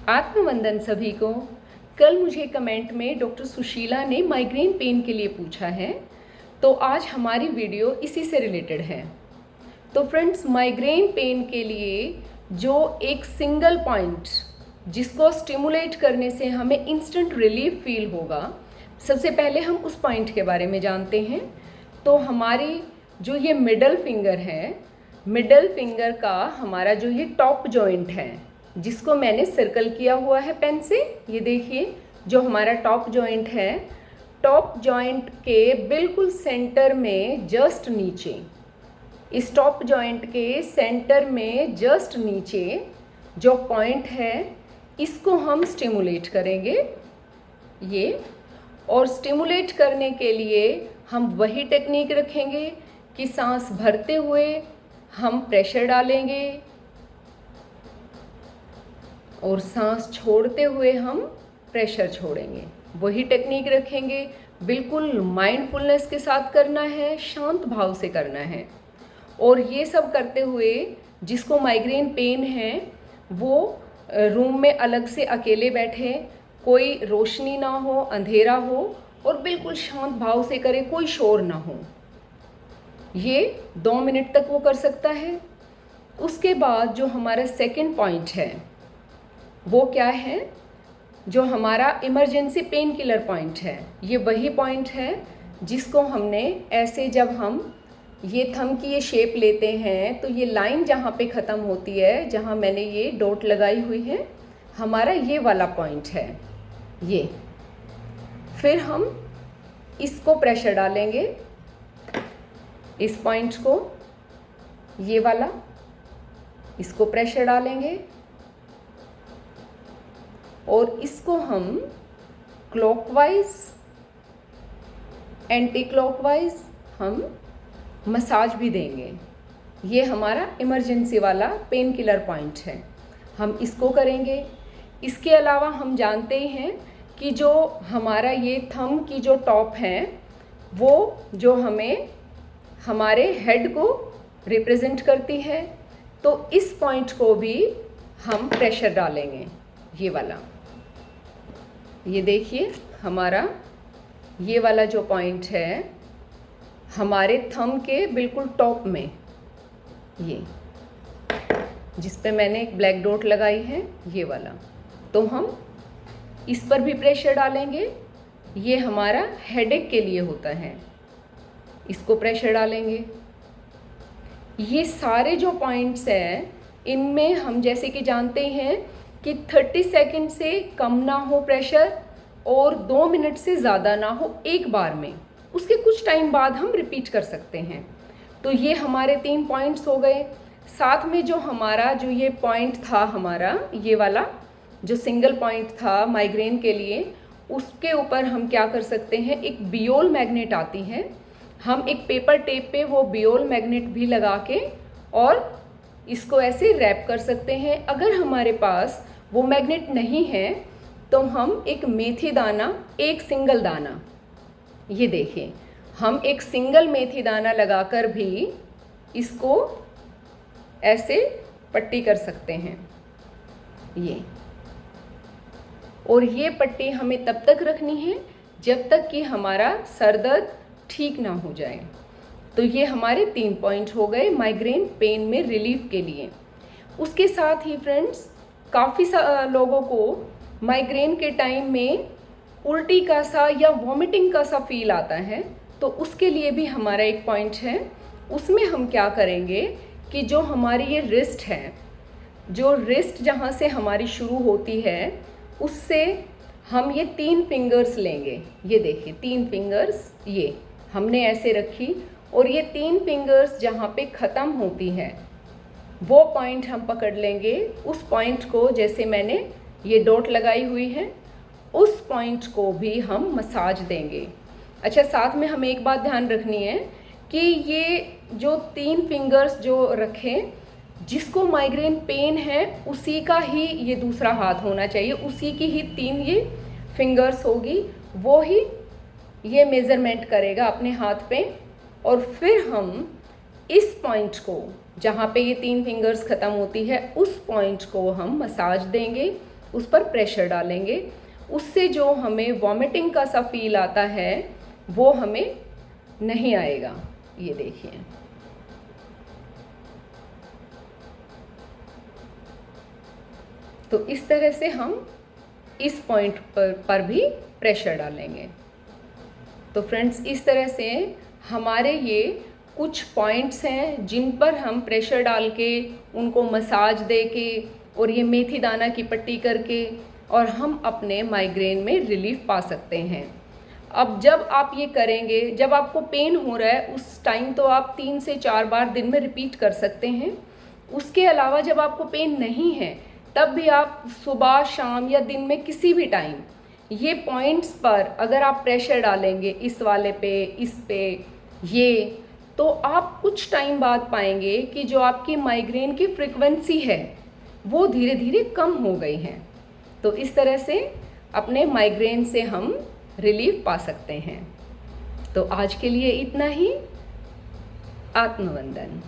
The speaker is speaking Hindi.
आत्मवंदन सभी को। कल मुझे कमेंट में डॉक्टर सुशीला ने माइग्रेन पेन के लिए पूछा है, तो आज हमारी वीडियो इसी से रिलेटेड है। तो फ्रेंड्स, माइग्रेन पेन के लिए जो एक सिंगल पॉइंट जिसको स्टिमुलेट करने से हमें इंस्टेंट रिलीफ फील होगा, सबसे पहले हम उस पॉइंट के बारे में जानते हैं। तो हमारी जो ये मिडल फिंगर है, मिडल फिंगर का हमारा जो ये टॉप जॉइंट है, जिसको मैंने सर्कल किया हुआ है पेन से, ये देखिए जो हमारा टॉप जॉइंट है, टॉप जॉइंट के बिल्कुल सेंटर में जस्ट नीचे, इस टॉप जॉइंट के सेंटर में जस्ट नीचे जो पॉइंट है, इसको हम स्टिमुलेट करेंगे ये। और स्टिमुलेट करने के लिए हम वही टेक्निक रखेंगे कि सांस भरते हुए हम प्रेशर डालेंगे और सांस छोड़ते हुए हम प्रेशर छोड़ेंगे। वही टेक्निक रखेंगे, बिल्कुल माइंडफुलनेस के साथ करना है, शांत भाव से करना है। और ये सब करते हुए जिसको माइग्रेन पेन है वो रूम में अलग से अकेले बैठे, कोई रोशनी ना हो, अंधेरा हो, और बिल्कुल शांत भाव से करे, कोई शोर ना हो। ये 2 मिनट तक वो कर सकता है। उसके बाद जो हमारा सेकंड पॉइंट है वो क्या है, जो हमारा इमरजेंसी पेन किलर पॉइंट है। ये वही पॉइंट है जिसको हमने ऐसे, जब हम ये थंब की ये शेप लेते हैं तो ये लाइन जहाँ पे ख़त्म होती है, जहाँ मैंने ये डॉट लगाई हुई है, हमारा ये वाला पॉइंट है ये। फिर हम इसको प्रेशर डालेंगे, इस पॉइंट को, ये वाला, इसको प्रेशर डालेंगे और इसको हम क्लॉकवाइज, एंटी क्लॉकवाइज हम मसाज भी देंगे। ये हमारा इमरजेंसी वाला पेन किलर पॉइंट है, हम इसको करेंगे। इसके अलावा हम जानते ही हैं कि जो हमारा ये थंब की जो टॉप है वो जो हमें हमारे हेड को रिप्रेजेंट करती है, तो इस पॉइंट को भी हम प्रेशर डालेंगे, ये वाला। ये देखिए हमारा ये वाला जो पॉइंट है हमारे थंब के बिल्कुल टॉप में, ये जिस पे मैंने एक ब्लैक डॉट लगाई है, ये वाला। तो हम इस पर भी प्रेशर डालेंगे। ये हमारा हेडेक के लिए होता है, इसको प्रेशर डालेंगे। ये सारे जो पॉइंट्स हैं इनमें हम जैसे कि जानते हैं कि 30 सेकंड से कम ना हो प्रेशर और 2 मिनट से ज़्यादा ना हो एक बार में। उसके कुछ टाइम बाद हम रिपीट कर सकते हैं। तो ये हमारे 3 पॉइंट्स हो गए। साथ में जो हमारा जो ये पॉइंट था, हमारा ये वाला जो सिंगल पॉइंट था माइग्रेन के लिए, उसके ऊपर हम क्या कर सकते हैं, एक बियोल मैग्नेट आती है, हम एक पेपर टेप पे वो बियोल मैग्नेट भी लगा के और इसको ऐसे रैप कर सकते हैं। अगर हमारे पास वो मैग्नेट नहीं है तो हम एक मेथी दाना, एक सिंगल दाना, ये देखिए हम एक सिंगल मेथी दाना लगाकर भी इसको ऐसे पट्टी कर सकते हैं, ये। और ये पट्टी हमें तब तक रखनी है जब तक कि हमारा सर दर्द ठीक ना हो जाए। तो ये हमारे 3 पॉइंट हो गए माइग्रेन पेन में रिलीफ के लिए। उसके साथ ही फ्रेंड्स, काफ़ी लोगों को माइग्रेन के टाइम में उल्टी का सा या वॉमिटिंग का सा फील आता है, तो उसके लिए भी हमारा एक पॉइंट है। उसमें हम क्या करेंगे कि जो हमारी ये रिस्ट है, जो रिस्ट जहाँ से हमारी शुरू होती है, उससे हम ये 3 फिंगर्स लेंगे। ये देखिए 3 फिंगर्स ये हमने ऐसे रखी और ये 3 फिंगर्स जहाँ पे ख़त्म होती है वो पॉइंट हम पकड़ लेंगे। उस पॉइंट को, जैसे मैंने ये डॉट लगाई हुई है, उस पॉइंट को भी हम मसाज देंगे। अच्छा, साथ में हमें एक बात ध्यान रखनी है कि ये जो 3 फिंगर्स जो रखें, जिसको माइग्रेन पेन है उसी का ही ये दूसरा हाथ होना चाहिए, उसी की ही 3 ये फिंगर्स होगी, वो ही ये मेज़रमेंट करेगा अपने हाथ पे। और फिर हम इस पॉइंट को, जहाँ पे ये 3 फिंगर्स ख़त्म होती है, उस पॉइंट को हम मसाज देंगे उस पर प्रेशर डालेंगे, उससे जो हमें वॉमिटिंग का सा फील आता है वो हमें नहीं आएगा। ये देखिए, तो इस तरह से हम इस पॉइंट पर भी प्रेशर डालेंगे। तो फ्रेंड्स, इस तरह से हमारे ये कुछ पॉइंट्स हैं जिन पर हम प्रेशर डाल के, उनको मसाज दे के और ये मेथी दाना की पट्टी करके और हम अपने माइग्रेन में रिलीफ पा सकते हैं। अब जब आप ये करेंगे, जब आपको पेन हो रहा है उस टाइम तो आप 3 से 4 बार दिन में रिपीट कर सकते हैं। उसके अलावा जब आपको पेन नहीं है तब भी आप सुबह, शाम या दिन में किसी भी टाइम ये पॉइंट्स पर अगर आप प्रेशर डालेंगे, इस वाले पे, इस पे, ये, तो आप कुछ टाइम बाद पाएंगे कि जो आपकी माइग्रेन की फ्रीक्वेंसी है वो धीरे धीरे कम हो गई है। तो इस तरह से अपने माइग्रेन से हम रिलीफ पा सकते हैं। तो आज के लिए इतना ही। आत्मवंदन।